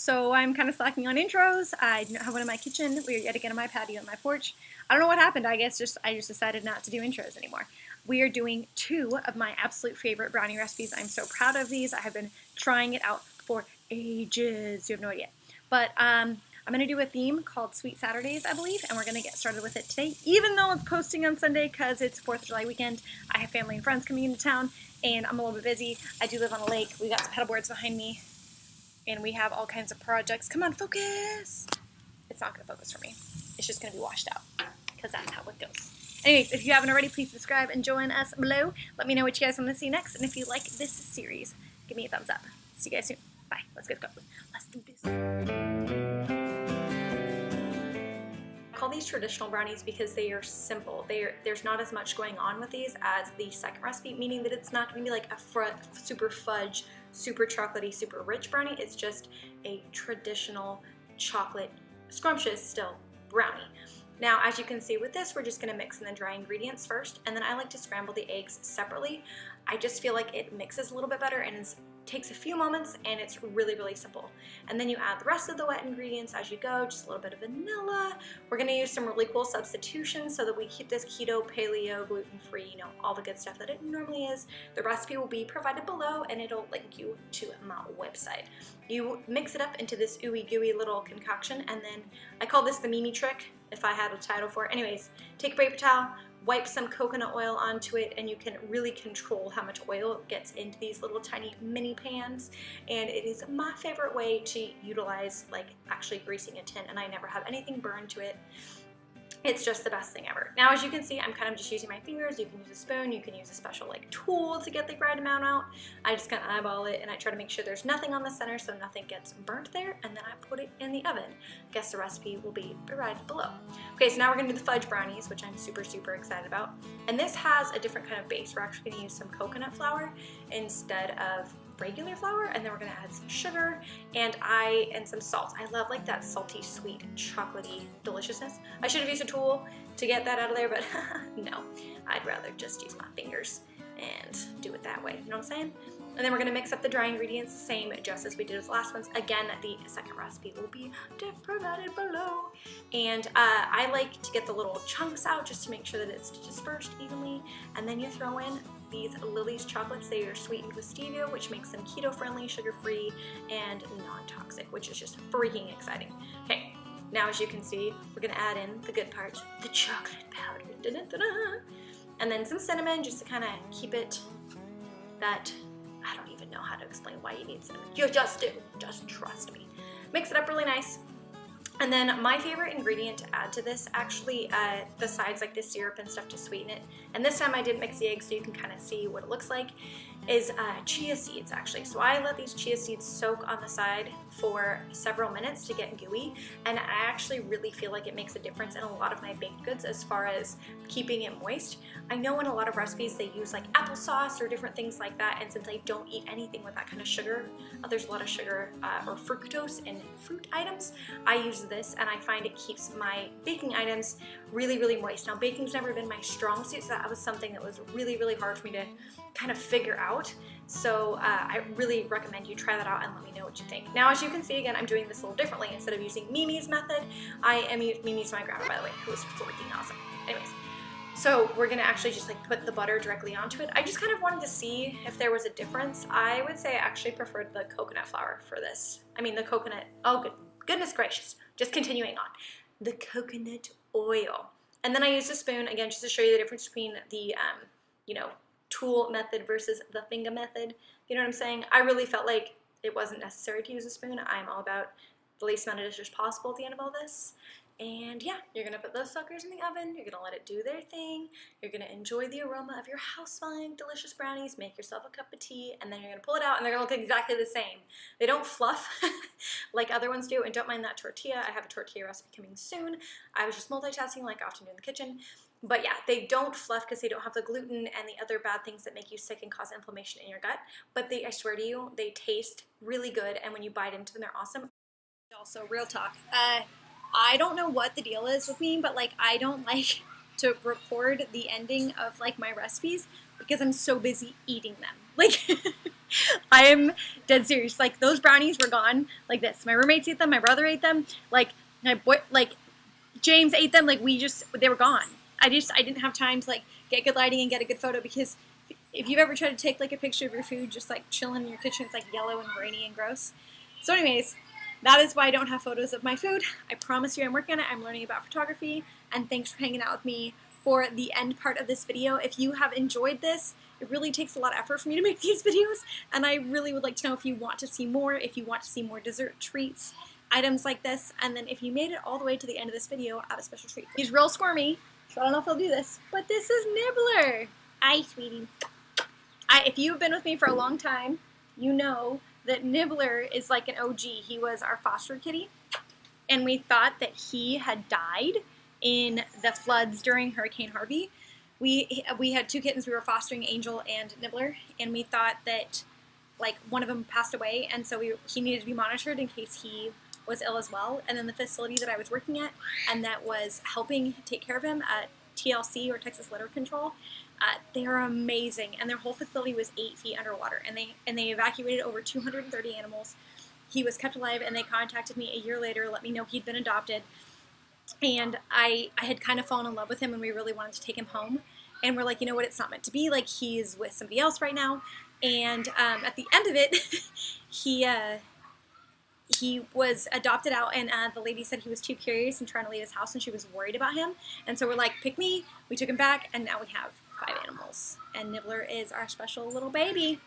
So I'm kind of slacking on intros. I don't have one in my kitchen. We are yet again on my patio on my porch. I don't know what happened. I just decided not to do intros anymore. We are doing 2 of my absolute favorite brownie recipes. I'm so proud of these. I have been trying it out for ages. You have no idea. But I'm going to do a theme called Sweet Saturdays, I believe, and we're going to get started with it today, even though it's posting on Sunday because it's 4th of July weekend. I have family and friends coming into town, and I'm a little bit busy. I do live on a lake. We got some pedalboards behind me, and we have all kinds of projects. Come on, focus! It's not going to focus for me. It's just going to be washed out because that's how it goes. Anyways, if you haven't already, please subscribe and join us below. Let me know what you guys want to see next, and if you like this series, give me a thumbs up. See you guys soon. Bye. Let's get going. Let's do this. I call these traditional brownies because they are simple. There's not as much going on with these as the second recipe, meaning that it's not going to be like a super fudge, super chocolatey, super rich brownie. It's just a traditional chocolate, scrumptious still, brownie. Now, as you can see with this, we're just going to mix in the dry ingredients first, and then I like to scramble the eggs separately. I just feel like it mixes a little bit better, and it takes a few moments, and it's really, really simple. And then you add the rest of the wet ingredients as you go, just a little bit of vanilla. We're going to use some really cool substitutions so that we keep this keto, paleo, gluten-free, you know, all the good stuff that it normally is. The recipe will be provided below, and it'll link you to my website. You mix it up into this ooey gooey little concoction, and then I call this the Mimi trick, if I had a title for it. Anyways, take a paper towel, wipe some coconut oil onto it, and you can really control how much oil gets into these little tiny mini pans. And it is my favorite way to utilize like actually greasing a tin, and I never have anything burned to it. It's just the best thing ever. Now, as you can see, I'm kind of just using my fingers. You can use a spoon, you can use a special like tool to get the right amount out. I just kind of eyeball it, and I try to make sure there's nothing on the center so nothing gets burnt there, and then I put it in the oven. Guess the recipe will be provided below. Okay, so now we're gonna do the fudge brownies, which I'm super, super excited about. And this has a different kind of base. We're actually gonna use some coconut flour instead of regular flour, and then we're gonna add some sugar and some salt. I love like that salty, sweet, chocolatey deliciousness. I should have used a tool to get that out of there, but no, I'd rather just use my fingers and do it that way, you know what I'm saying? And then we're gonna mix up the dry ingredients the same just as we did with the last ones. Again, the second recipe will be provided below. And I like to get the little chunks out just to make sure that it's dispersed evenly. And then you throw in these Lily's chocolates. They are sweetened with stevia, which makes them keto-friendly, sugar-free, and non-toxic, which is just freaking exciting. Okay, now as you can see, we're gonna add in the good parts, the chocolate powder, da-da-da-da, and then some cinnamon just to kind of keep it that, I don't even know how to explain why you need cinnamon. You just do, just trust me. Mix it up really nice. And then my favorite ingredient to add to this, actually, besides like the syrup and stuff to sweeten it, and this time I didn't mix the eggs so you can kind of see what it looks like, is chia seeds actually. So I let these chia seeds soak on the side for several minutes to get gooey, and I actually really feel like it makes a difference in a lot of my baked goods as far as keeping it moist. I know in a lot of recipes they use like applesauce or different things like that, and since I don't eat anything with that kind of sugar, there's a lot of sugar or fructose in fruit items, I use this, and I find it keeps my baking items really, really moist. Now, baking's never been my strong suit, so that was something that was really, really hard for me to kind of figure out. So I really recommend you try that out and let me know what you think. Now, as you can see, again, I'm doing this a little differently. Instead of using Mimi's method, I am using Mimi's my grandma, by the way, who was freaking awesome. Anyways, so we're gonna actually just like put the butter directly onto it. I just kind of wanted to see if there was a difference. I would say I actually preferred the coconut flour for this. I mean, the coconut, oh goodness gracious. Just continuing on, the coconut oil. And then I used a spoon, again, just to show you the difference between the, you know, tool method versus the finger method. You know what I'm saying? I really felt like it wasn't necessary to use a spoon. I'm all about the least amount of dishes possible at the end of all this. And yeah, you're gonna put those suckers in the oven, you're gonna let it do their thing, you're gonna enjoy the aroma of your house-fine delicious brownies, make yourself a cup of tea, and then you're gonna pull it out and they're gonna look exactly the same. They don't fluff like other ones do, and don't mind that tortilla. I have a tortilla recipe coming soon. I was just multitasking like I often do in the kitchen. But yeah, they don't fluff because they don't have the gluten and the other bad things that make you sick and cause inflammation in your gut. But they, I swear to you, they taste really good, and when you bite into them, they're awesome. Also, real talk. I don't know what the deal is with me, but like I don't like to record the ending of like my recipes because I'm so busy eating them. Like I am dead serious. Like, those brownies were gone like this. My roommates ate them. My brother ate them. Like, James ate them. Like, they were gone. I didn't have time to, like, get good lighting and get a good photo, because if you've ever tried to take, like, a picture of your food just, like, chilling in your kitchen, it's, like, yellow and grainy and gross. So anyways, that is why I don't have photos of my food. I promise you I'm working on it. I'm learning about photography, and thanks for hanging out with me for the end part of this video. If you have enjoyed this, it really takes a lot of effort for me to make these videos, and I really would like to know if you want to see more, if you want to see more dessert treats, items like this, and then if you made it all the way to the end of this video, I have a special treat. He's real squirmy, so I don't know if I'll do this, but this is Nibbler. Hi, sweetie. If you've been with me for a long time, you know that Nibbler is like an OG. He was our foster kitty, and we thought that he had died in the floods during Hurricane Harvey. We had two kittens. We were fostering, Angel and Nibbler, and we thought that, like, one of them passed away, and so he needed to be monitored in case he was ill as well. And then the facility that I was working at and that was helping take care of him, TLC, or Texas Litter Control, they are amazing, and their whole facility was 8 feet underwater, and they evacuated over 230 animals. He was kept alive, and they contacted me a year later, let me know he'd been adopted. And I had kind of fallen in love with him, and we really wanted to take him home. And we're like, you know what, it's not meant to be. Like, he's with somebody else right now. And at the end of it, he was adopted out, and the lady said he was too curious and trying to leave his house, and she was worried about him. And so we're like, pick me. We took him back, and now we have 5 animals. And Nibbler is our special little baby.